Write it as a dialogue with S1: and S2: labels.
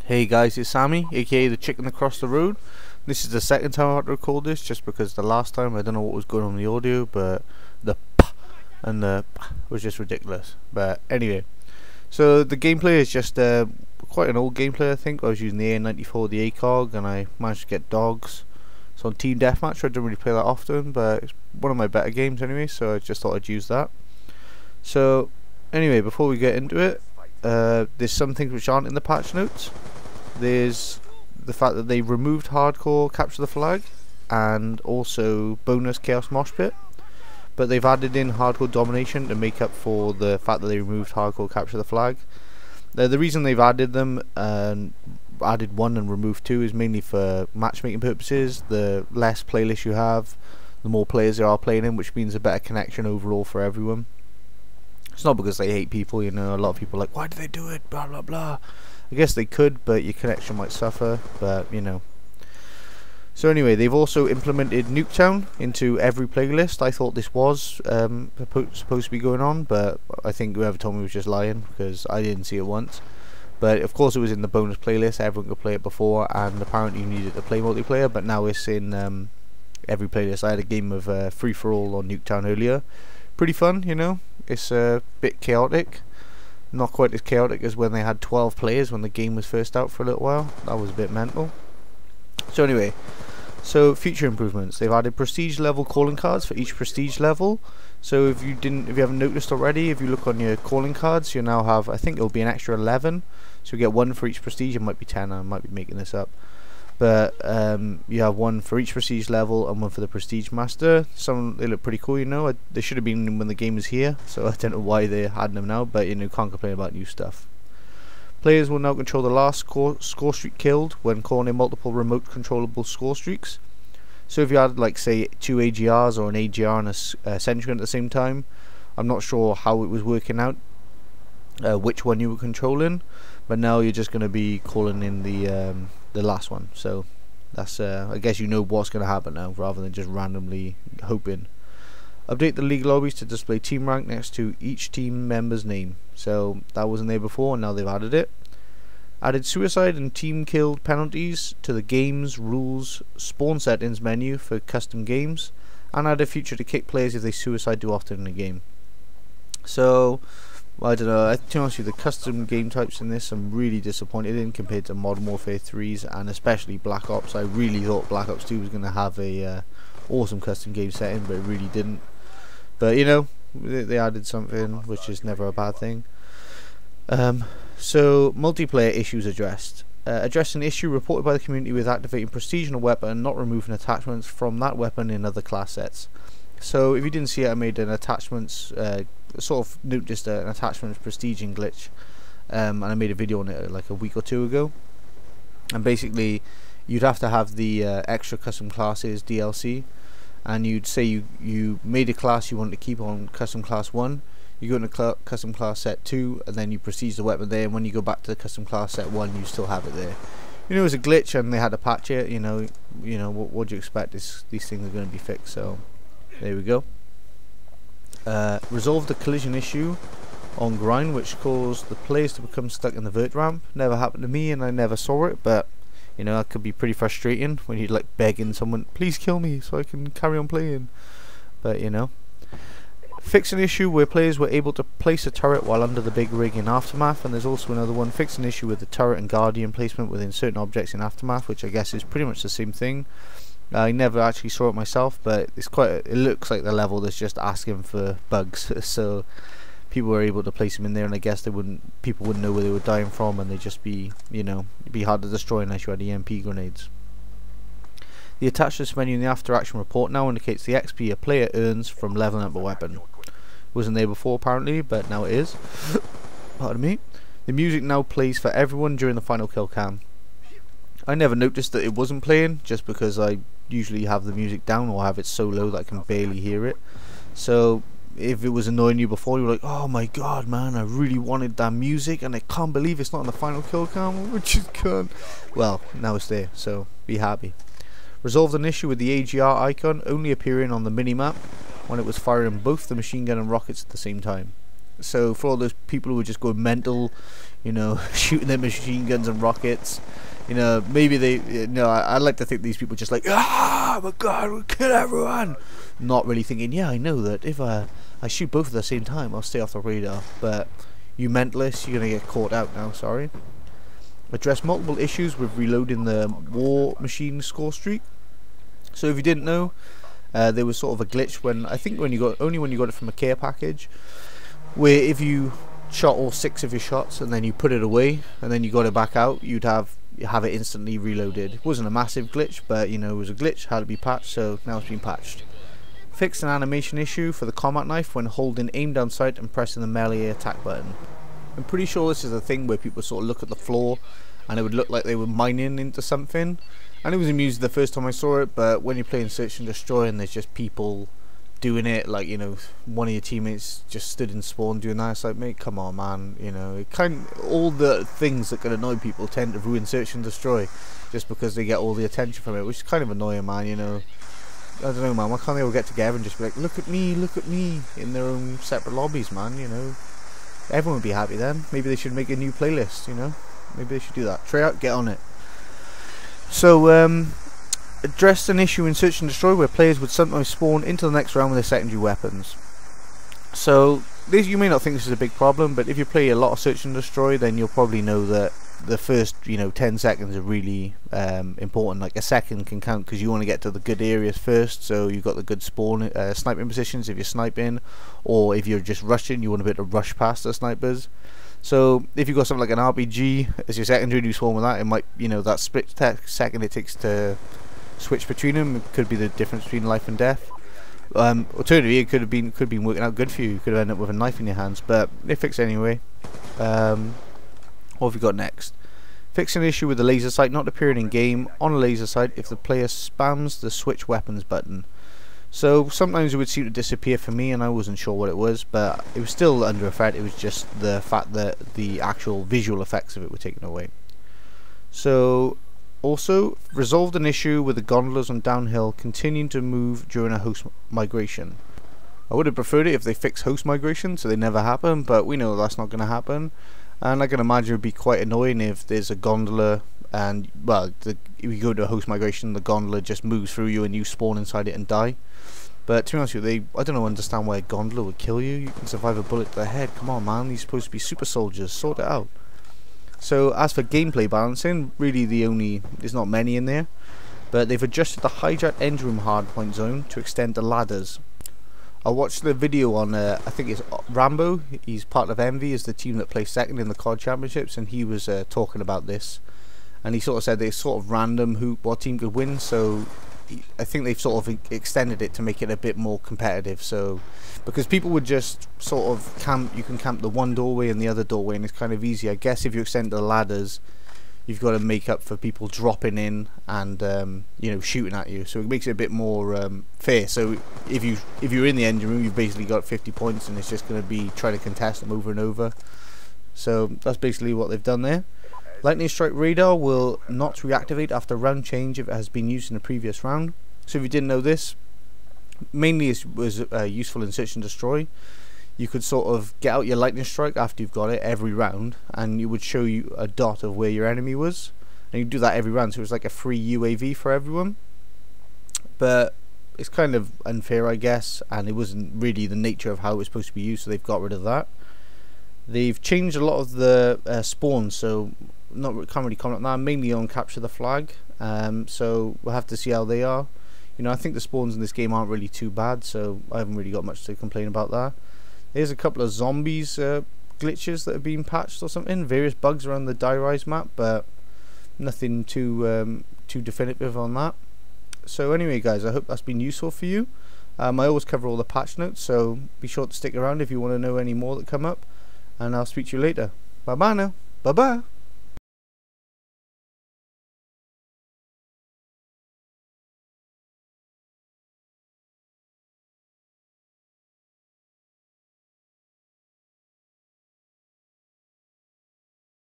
S1: Hey guys, it's Sammy, aka the chicken across the road. This is the second time I had to record this, just because the last time I don't know what was going on in the audio, but the p and the p was just ridiculous. But anyway, so the gameplay is just quite an old gameplay. I think I was using the A94, the ACOG, and I managed to get dogs. So on Team Deathmatch, I don't really play that often, but it's one of my better games anyway, so I just thought I'd use that. So anyway, before we get into it, there's some things which aren't in the patch notes. There's the fact that they removed hardcore capture the flag and also bonus chaos moshpit, but they've added in hardcore domination to make up for the fact that they removed hardcore capture the flag. The reason they've added them and added 1 and removed 2 is mainly for matchmaking purposes. The less playlists you have, the more players there are playing in, which means a better connection overall for everyone. It's not because they hate people, you know. A lot of people are like, why do they do it, blah blah blah. I guess they could, but your connection might suffer, but you know. So anyway, they've also implemented Nuketown into every playlist. I thought this was supposed to be going on, but I think whoever told me was just lying, because I didn't see it once. But of course it was in the bonus playlist, everyone could play it before, and apparently you needed to play multiplayer, but now it's in every playlist. I had a game of free-for-all on Nuketown earlier. Pretty fun, you know. It's a bit chaotic. Not quite as chaotic as when they had 12 players when the game was first out for a little while. That was a bit mental. So anyway, so future improvements. They've added prestige level calling cards for each prestige level. So if you haven't noticed already, if you look on your calling cards, you now have, I think it'll be an extra 11. So you get 1 for each prestige. It might be 10. I might be making this up. But you have 1 for each prestige level and 1 for the prestige master. They look pretty cool, you know. They should have been when the game was here, so I don't know why they had them now, but you know, can't complain about new stuff. Players will now control the last score streak killed when calling in multiple remote controllable score streaks. So if you had, like, say 2 AGRs or an AGR and a sentry at the same time, I'm not sure how it was working out, which one you were controlling, but now you're just going to be calling in the last one. So that's I guess you know what's going to happen now, rather than just randomly hoping. Update the League Lobbies to display team rank next to each team member's name. So that wasn't there before, and now they've added it. Added suicide and team killed penalties to the games rules spawn settings menu for custom games, and add a feature to kick players if they suicide too often in a game. So I don't know, to be honest with you, the custom game types in this I'm really disappointed in compared to Modern Warfare 3's and especially Black Ops. I really thought Black Ops 2 was going to have a awesome custom game setting, but it really didn't. But you know, they added something, which is never a bad thing. So multiplayer issues addressed. Addressed an issue reported by the community with activating prestige on a weapon and not removing attachments from that weapon in other class sets. So if you didn't see it, I made an attachments, sort of noticed an attachments prestiging glitch, and I made a video on it like a week or 2 ago. And basically, you'd have to have the extra custom classes DLC, and you'd say you made a class you wanted to keep on custom class 1. You go into custom class set 2, and then you prestige the weapon there. And when you go back to the custom class set 1, you still have it there. You know, it was a glitch, and they had to patch it. You know what do you expect? These things are going to be fixed. So there we go. Resolved the collision issue on grind, which caused the players to become stuck in the vert ramp. Never happened to me, and I never saw it, but you know, that could be pretty frustrating when you're like begging someone, please kill me so I can carry on playing. But you know, fix an issue where players were able to place a turret while under the big rig in Aftermath, and there's also another one, fix an issue with the turret and guardian placement within certain objects in Aftermath, which I guess is pretty much the same thing. I never actually saw it myself, but it's it looks like the level that's just asking for bugs. So people were able to place them in there, and I guess people wouldn't know where they were dying from, and they'd just be, you know, it'd be hard to destroy unless you had EMP grenades. The attached to this menu in the after action report now indicates the XP a player earns from leveling up a weapon. Wasn't there before apparently, but now it is. Pardon me. The music now plays for everyone during the final kill cam. I never noticed that it wasn't playing, just because I usually have the music down or have it so low that I can barely hear it. So if it was annoying you before, you were like, oh my god man, I really wanted that music and I can't believe it's not in the final kill cam, which is good. Well, now it's there, so be happy. Resolved an issue with the AGR icon only appearing on the minimap when it was firing both the machine gun and rockets at the same time. So for all those people who were just going mental, you know, shooting their machine guns and rockets, you know, maybe they, you know, I like to think these people just like, ah, my god, we'll kill everyone. Not really thinking, yeah, I know that if I shoot both at the same time, I'll stay off the radar. But you mentalists, you're gonna get caught out now. Sorry. Address multiple issues with reloading the war machine Scorestreak. So if you didn't know, there was sort of a glitch when when you got it from a care package, where if you shot all 6 of your shots and then you put it away and then you got it back out, you'd have it instantly reloaded. It wasn't a massive glitch, but you know, it was a glitch, had to be patched, so now it's been patched. Fixed an animation issue for the combat knife when holding aim down sight and pressing the melee attack button. I'm pretty sure this is a thing where people sort of look at the floor and it would look like they were mining into something, and it was amusing the first time I saw it, but when you're playing Search and Destroy and there's just people doing it, like, you know, one of your teammates just stood in spawn doing that, it's like, mate, come on, man, you know, all the things that can annoy people tend to ruin Search and Destroy just because they get all the attention from it, which is kind of annoying, man, you know. I don't know, man, why can't they all get together and just be like, look at me, in their own separate lobbies, man, you know. Everyone would be happy then. Maybe they should make a new playlist, you know. Maybe they should do that. Try out, get on it. So, addressed an issue in Search and Destroy where players would sometimes spawn into the next round with their secondary weapons. So, this, you may not think this is a big problem, but if you play a lot of Search and Destroy, then you'll probably know that the first, you know, 10 seconds are really important. Like a second can count because you want to get to the good areas first, so you've got the good spawn sniping positions if you're sniping, or if you're just rushing, you want to be able to rush past the snipers. So if you've got something like an RPG as your secondary and you spawn with that, it might, you know, that split second it takes to switch between them, it could be the difference between life and death. Alternatively, it could have been working out good for you. You could have ended up with a knife in your hands, but they fixed it anyway. What have we got next? Fix an issue with the laser sight not appearing in game on a laser sight if the player spams the switch weapons button. So sometimes it would seem to disappear for me and I wasn't sure what it was, but it was still under effect. It was just the fact that the actual visual effects of it were taken away. So also resolved an issue with the gondolas on downhill continuing to move during a host migration. I would have preferred it if they fixed host migration so they never happen, but we know that's not going to happen. And I can imagine it would be quite annoying if there's a gondola and, well, if you go to a host migration, the gondola just moves through you and you spawn inside it and die. But to be honest with you, I don't understand why a gondola would kill you. You can survive a bullet to the head. Come on, man, these are supposed to be super soldiers. Sort it out. So as for gameplay balancing, really there's not many in there. But they've adjusted the hijack end room hardpoint zone to extend the ladders. I watched the video on, I think it's Rambo, he's part of Envy, is the team that placed second in the COD Championships, and he was talking about this. And he sort of said it's sort of random what team could win, so I think they've sort of extended it to make it a bit more competitive. So, because people would just sort of camp, you can camp the one doorway and the other doorway, and it's kind of easy. I guess if you extend the ladders, you've got to make up for people dropping in and you know, shooting at you, so it makes it a bit more fair. So if you're in the engine room, you've basically got 50 points and it's just going to be trying to contest them over and over. So that's basically what they've done there. Lightning strike radar will not reactivate after round change if it has been used in a previous round. So if you didn't know this, mainly it was useful in Search and Destroy. You could sort of get out your lightning strike after you've got it every round, and it would show you a dot of where your enemy was, and you do that every round, so it was like a free UAV for everyone. But it's kind of unfair, I guess, and it wasn't really the nature of how it was supposed to be used, so they've got rid of that. They've changed a lot of the spawns, so can't really comment on that, mainly on capture the flag, so we'll have to see how they are. You know, I think the spawns in this game aren't really too bad, so I haven't really got much to complain about that. There's a couple of zombies glitches that have been patched or something, various bugs around the Die Rise map, but nothing too definitive on that. So anyway guys, I hope that's been useful for you. I always cover all the patch notes, so be sure to stick around if you want to know any more that come up, and I'll speak to you later. Bye bye now. Bye bye.